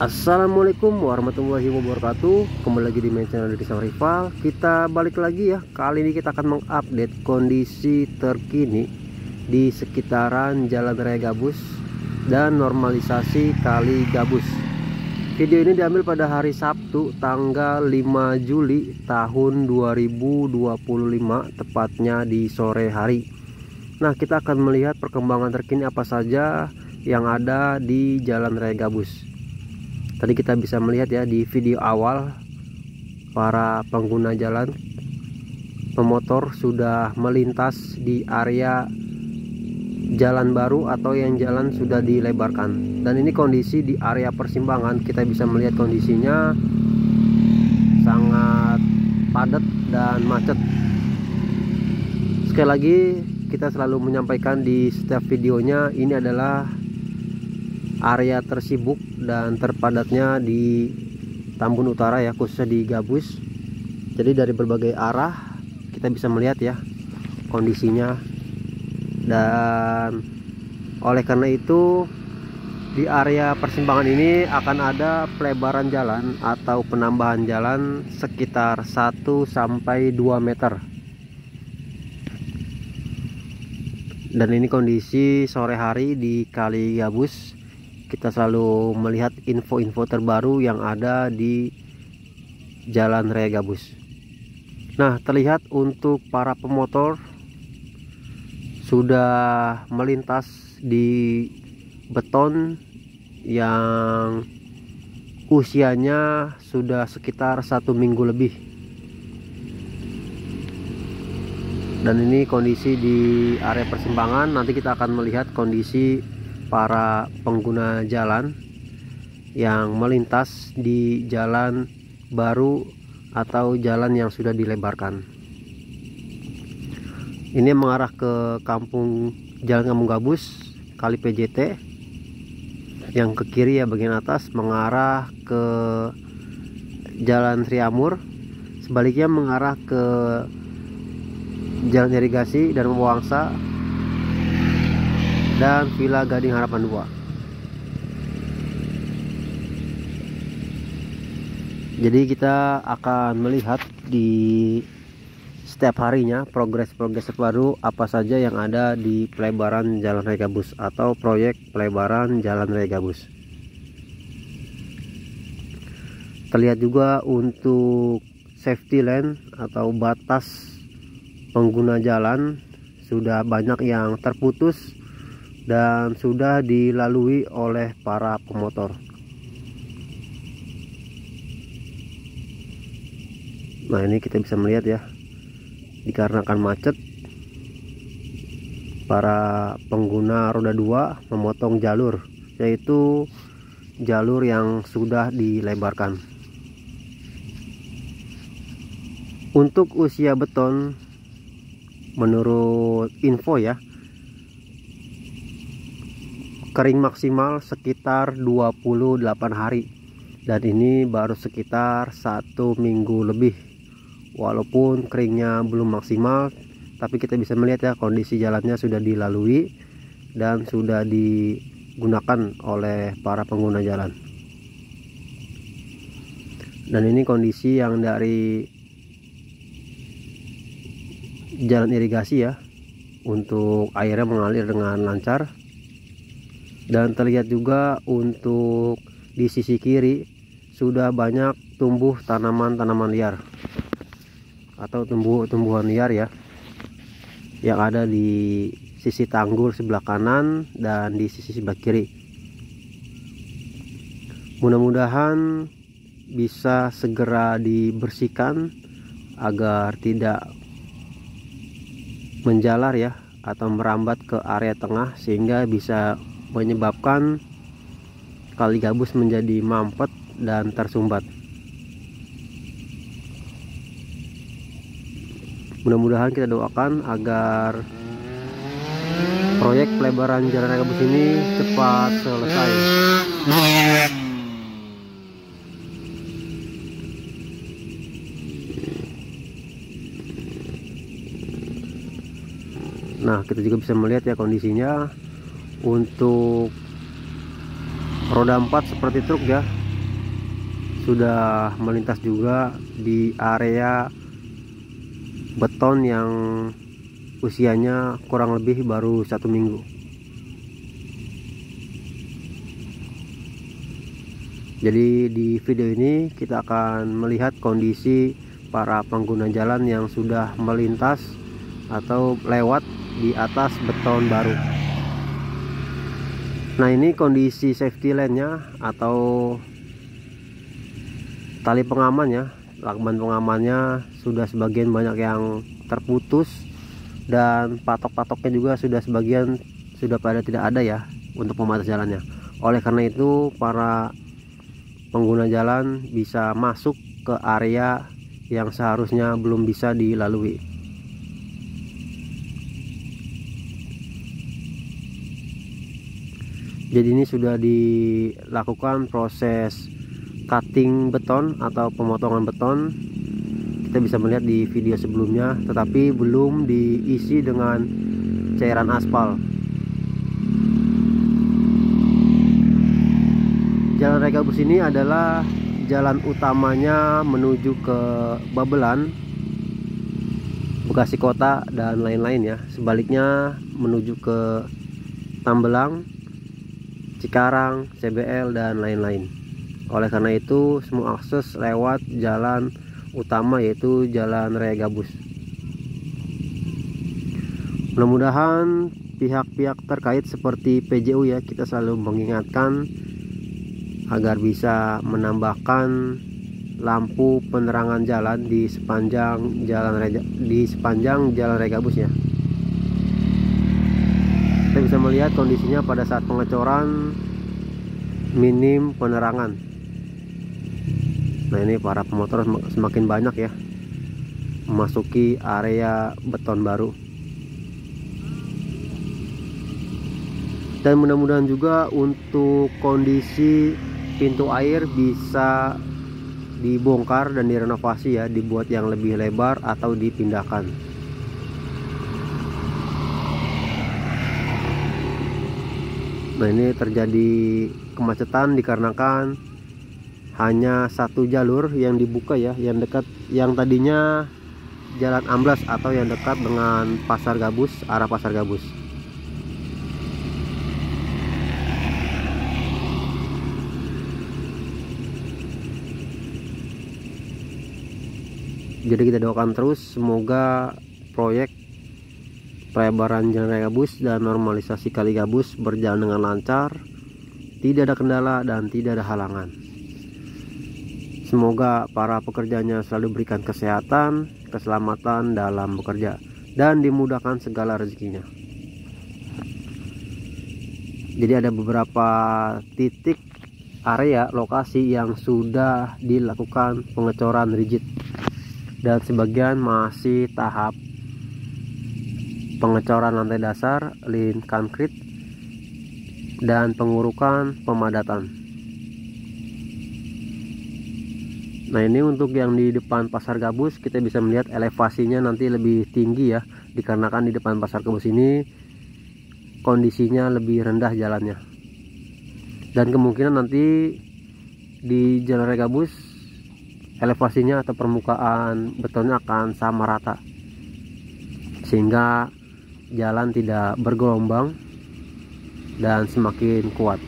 Assalamualaikum warahmatullahi wabarakatuh. Kembali lagi di main channel Deddy Sang Rival. Kita balik lagi ya. Kali ini kita akan mengupdate kondisi terkini di sekitaran Jalan Raya Gabus dan normalisasi Kali Gabus. Video ini diambil pada hari Sabtu tanggal 5 Juli tahun 2025, tepatnya di sore hari. Nah, kita akan melihat perkembangan terkini apa saja yang ada di Jalan Raya Gabus. Tadi kita bisa melihat ya di video awal, para pengguna jalan pemotor sudah melintas di area jalan baru atau yang jalan sudah dilebarkan. Dan ini kondisi di area persimpangan, kita bisa melihat kondisinya sangat padat dan macet. Sekali lagi kita selalu menyampaikan di setiap videonya, ini adalah area tersibuk dan terpadatnya di Tambun Utara ya, khususnya di Gabus. Jadi dari berbagai arah kita bisa melihat ya kondisinya, dan oleh karena itu di area persimpangan ini akan ada pelebaran jalan atau penambahan jalan sekitar 1 sampai 2 meter. Dan ini kondisi sore hari di Kali Gabus. Kita selalu melihat info-info terbaru yang ada di Jalan Raya Gabus. Nah, terlihat untuk para pemotor sudah melintas di beton yang usianya sudah sekitar 1 minggu lebih. Dan ini kondisi di area persimpangan. Nanti kita akan melihat kondisi para pengguna jalan yang melintas di jalan baru atau jalan yang sudah dilebarkan. Ini mengarah ke Jalan Kampung Gabus, Kali PJT. Yang ke kiri ya, bagian atas mengarah ke Jalan Triamur, sebaliknya mengarah ke Jalan Irigasi dan Wangsa dan Villa Gading Harapan 2. Jadi kita akan melihat di setiap harinya progres terbaru apa saja yang ada di pelebaran Jalan Raya Gabus atau proyek pelebaran Jalan Raya Gabus. Terlihat juga untuk safety lane atau batas pengguna jalan sudah banyak yang terputus dan sudah dilalui oleh para pemotor. Nah, ini kita bisa melihat ya, dikarenakan macet, para pengguna roda 2 memotong jalur, yaitu jalur yang sudah dilebarkan. Untuk usia beton, menurut info ya, kering maksimal sekitar 28 hari, dan ini baru sekitar 1 minggu lebih. Walaupun keringnya belum maksimal, tapi kita bisa melihat ya kondisi jalannya sudah dilalui dan sudah digunakan oleh para pengguna jalan. Dan ini kondisi yang dari jalan irigasi ya, untuk airnya mengalir dengan lancar. Dan terlihat juga untuk di sisi kiri sudah banyak tumbuh tanaman-tanaman liar atau tumbuhan liar ya, yang ada di sisi tanggul sebelah kanan dan di sisi sebelah kiri. Mudah-mudahan bisa segera dibersihkan agar tidak menjalar ya atau merambat ke area tengah, sehingga bisa menyebabkan Kali Gabus menjadi mampet dan tersumbat. Mudah-mudahan kita doakan agar proyek pelebaran Jalan Raya Gabus ini cepat selesai. Nah, kita juga bisa melihat ya kondisinya. Untuk roda 4 seperti truk ya, sudah melintas juga di area beton yang usianya kurang lebih baru 1 minggu. Jadi di video ini kita akan melihat kondisi para pengguna jalan yang sudah melintas atau lewat di atas beton baru. Nah, ini kondisi safety line-nya atau tali pengamannya, lakban pengamannya sudah sebagian banyak yang terputus, dan patok-patoknya juga sudah pada tidak ada ya untuk pembatas jalannya. Oleh karena itu para pengguna jalan bisa masuk ke area yang seharusnya belum bisa dilalui. Jadi ini sudah dilakukan proses cutting beton atau pemotongan beton. Kita bisa melihat di video sebelumnya, tetapi belum diisi dengan cairan aspal. Jalan Raya Gabus ini adalah jalan utamanya menuju ke Babelan, Bekasi Kota, dan lain-lain ya. Sebaliknya menuju ke Tambelang, Cikarang, CBL, dan lain-lain. Oleh karena itu semua akses lewat jalan utama, yaitu Jalan Raya Gabus. Mudah-mudahan pihak-pihak terkait seperti PJU ya, kita selalu mengingatkan agar bisa menambahkan lampu penerangan jalan di sepanjang Jalan Raya Gabus ya. Kita bisa melihat kondisinya pada saat pengecoran minim penerangan. Nah, ini para pemotor semakin banyak ya memasuki area beton baru. Dan mudah-mudahan juga untuk kondisi pintu air bisa dibongkar dan direnovasi ya, dibuat yang lebih lebar atau dipindahkan. Nah, ini terjadi kemacetan dikarenakan hanya satu jalur yang dibuka ya, yang dekat, yang tadinya jalan amblas atau yang dekat dengan Pasar Gabus, arah Pasar Gabus. Jadi kita doakan terus semoga proyek pelebaran Jalan Raya Gabus dan normalisasi Kali Gabus berjalan dengan lancar, tidak ada kendala dan tidak ada halangan. Semoga para pekerjanya selalu diberikan kesehatan, keselamatan dalam bekerja, dan dimudahkan segala rezekinya. Jadi ada beberapa titik area lokasi yang sudah dilakukan pengecoran rigid, dan sebagian masih tahap pengecoran lantai dasar, lin konkrit, dan pengurukan pemadatan. Nah, ini untuk yang di depan Pasar Gabus kita bisa melihat elevasinya nanti lebih tinggi ya, dikarenakan di depan Pasar Gabus ini kondisinya lebih rendah jalannya, dan kemungkinan nanti di Jalan Raya Gabus elevasinya atau permukaan betonnya akan sama rata, sehingga jalan tidak bergelombang dan semakin kuat.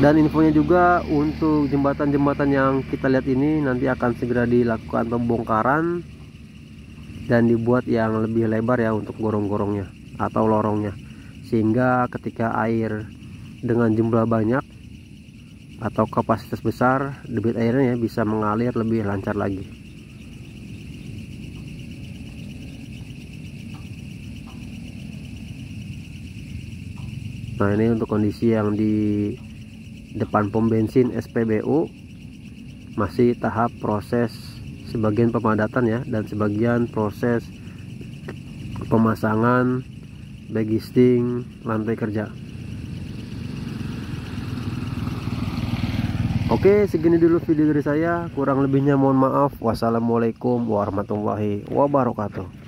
Dan infonya juga untuk jembatan-jembatan yang kita lihat ini nanti akan segera dilakukan pembongkaran dan dibuat yang lebih lebar ya untuk gorong-gorongnya atau lorongnya, sehingga ketika air dengan jumlah banyak atau kapasitas besar, debit airnya bisa mengalir lebih lancar lagi. Nah, ini untuk kondisi yang di depan pom bensin SPBU masih tahap proses sebagian pemadatan ya, dan sebagian proses pemasangan bagisting lantai kerja. Oke, segini dulu video dari saya, kurang lebihnya mohon maaf. Wassalamualaikum warahmatullahi wabarakatuh.